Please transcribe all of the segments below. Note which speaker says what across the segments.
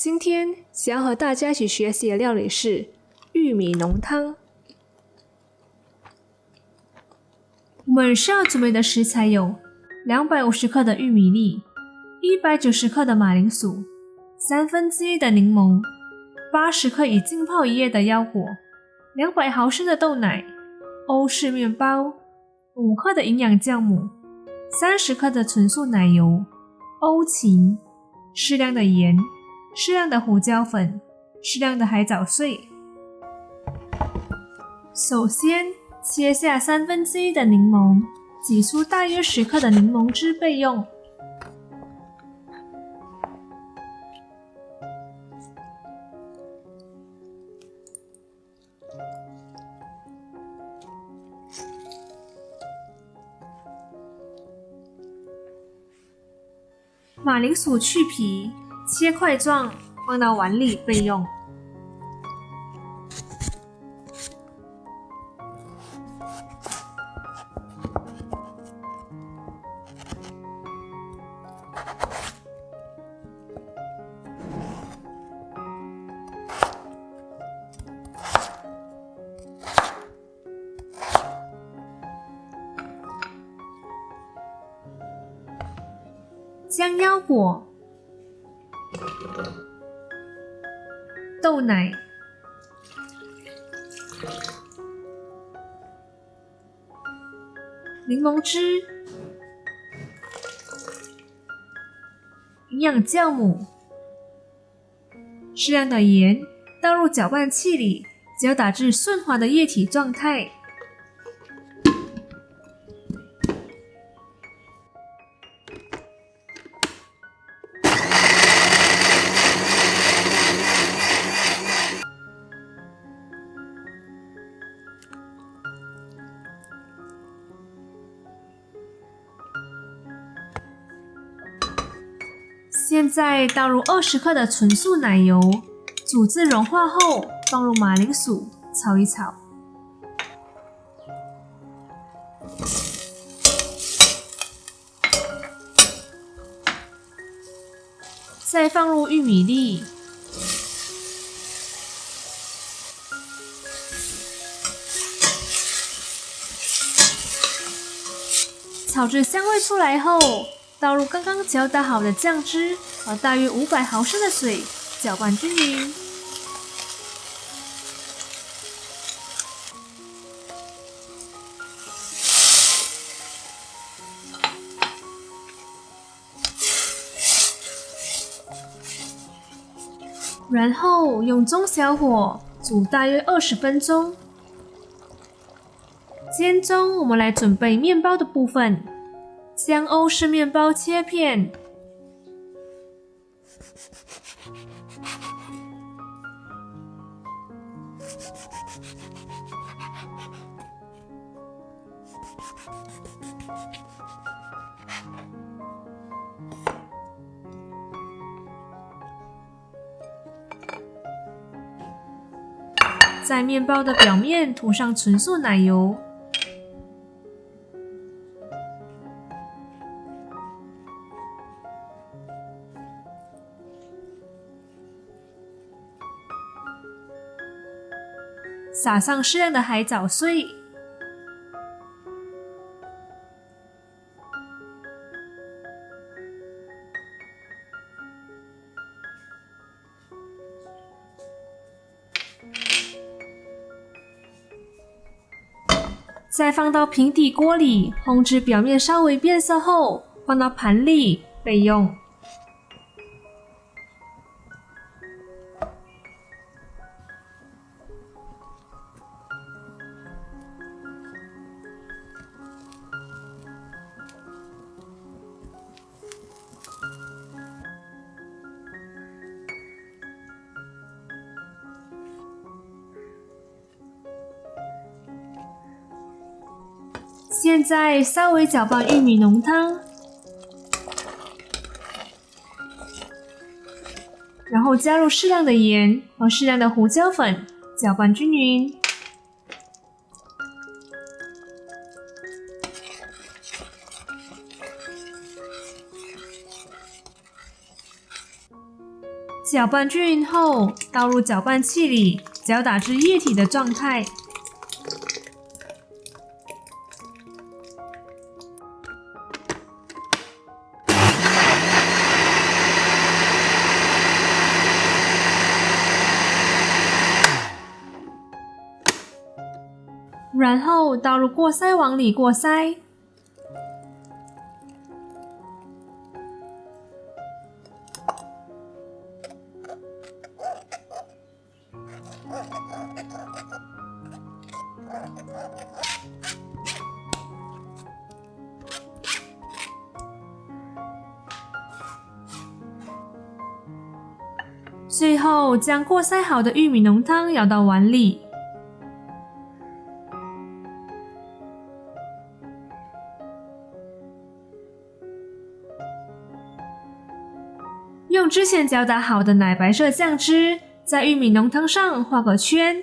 Speaker 1: 今天想要和大家一起学习的料理是玉米浓汤。我们需要准备的食材有250克的玉米粒、190克的马铃薯、1/3的柠檬、80克已浸泡1夜的腰果、200毫升的豆奶、欧式面包、5克的营养酵母、30克的纯素奶油、欧芹、适量的盐、适量的胡椒粉、适量的海藻碎。首先，切下1/3的柠檬，挤出大约10克的柠檬汁备用。马铃薯去皮，切块状，放到碗里备用。将腰果、豆奶、柠檬汁、营养酵母、适量的盐倒入搅拌器里，搅打至顺滑的液体状态。现在倒入20克的纯素奶油，煮至融化后放入马铃薯，炒一炒。再放入玉米粒，炒至香味出来后，倒入刚刚搅打好的酱汁和大约500毫升的水，搅拌均匀。然后用中小火煮大约20分钟。间中我们来准备面包的部分，将欧式面包切片，在面包的表面涂上纯素奶油，撒上适量的海藻碎，再放到平底锅里，烘至表面稍微变色后，放到盘里备用。现在稍微搅拌玉米浓汤，然后加入适量的盐和适量的胡椒粉，搅拌均匀。搅拌均匀后，倒入搅拌器里，搅打至液体的状态。然后倒入过筛网里过筛。最后将过筛好的玉米浓汤舀到碗里。用之前搅打好的奶白色酱汁在玉米浓汤上画个圈，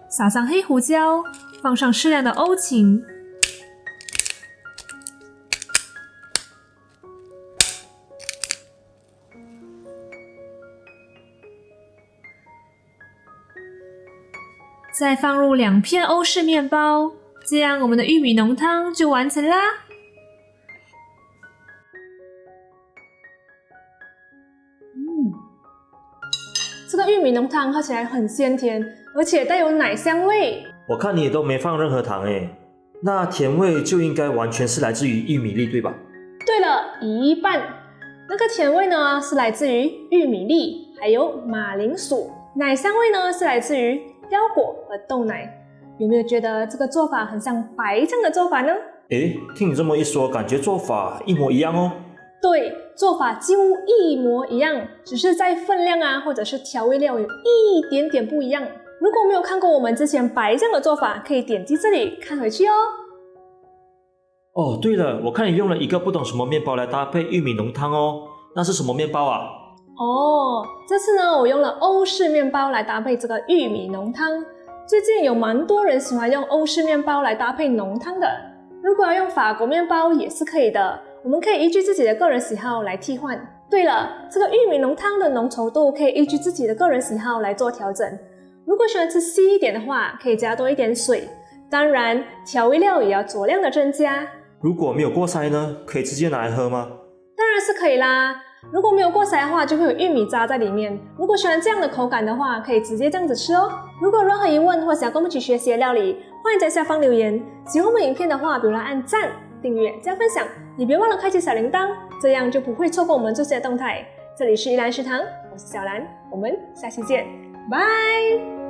Speaker 1: 撒上黑胡椒，放上适量的欧芹，再放入2片欧式面包，这样我们的玉米浓汤就完成啦。
Speaker 2: 这个玉米浓汤喝起来很鲜甜，而且带有奶香味。
Speaker 3: 我看你都没放任何糖诶，那甜味就应该完全是来自于玉米粒对吧？
Speaker 2: 对了，一半。那个甜味呢是来自于玉米粒，还有马铃薯。奶香味呢是来自于腰果和豆奶。有没有觉得这个做法很像白酱的做法呢？
Speaker 3: 诶，听你这么一说，感觉做法一模一样哦。
Speaker 2: 对，做法几乎一模一样，只是在分量啊或者是调味料有一点点不一样。如果没有看过我们之前白酱的做法，可以点击这里看回去哦。
Speaker 3: 哦，对了，我看你用了一个不懂什么面包来搭配玉米浓汤哦，那是什么面包啊？
Speaker 2: 哦，这次呢我用了欧式面包来搭配这个玉米浓汤。最近有蛮多人喜欢用欧式面包来搭配浓汤的，如果要用法国面包也是可以的，我们可以依据自己的个人喜好来替换。对了，这个玉米浓汤的浓稠度可以依据自己的个人喜好来做调整。如果喜欢吃稀一点的话，可以加多一点水，当然调味料也要酌量的增加。
Speaker 3: 如果没有过筛呢，可以直接拿来喝吗？
Speaker 2: 当然是可以啦，如果没有过筛的话，就会有玉米渣在里面。如果喜欢这样的口感的话，可以直接这样子吃哦。如果有任何疑问或想跟我们一起学习的料理，欢迎在下方留言。喜欢我们影片的话，别忘了按赞、订阅、加分享，也别忘了开启小铃铛，这样就不会错过我们这些动态。这里是依兰食堂，我是小兰，我们下期见，拜。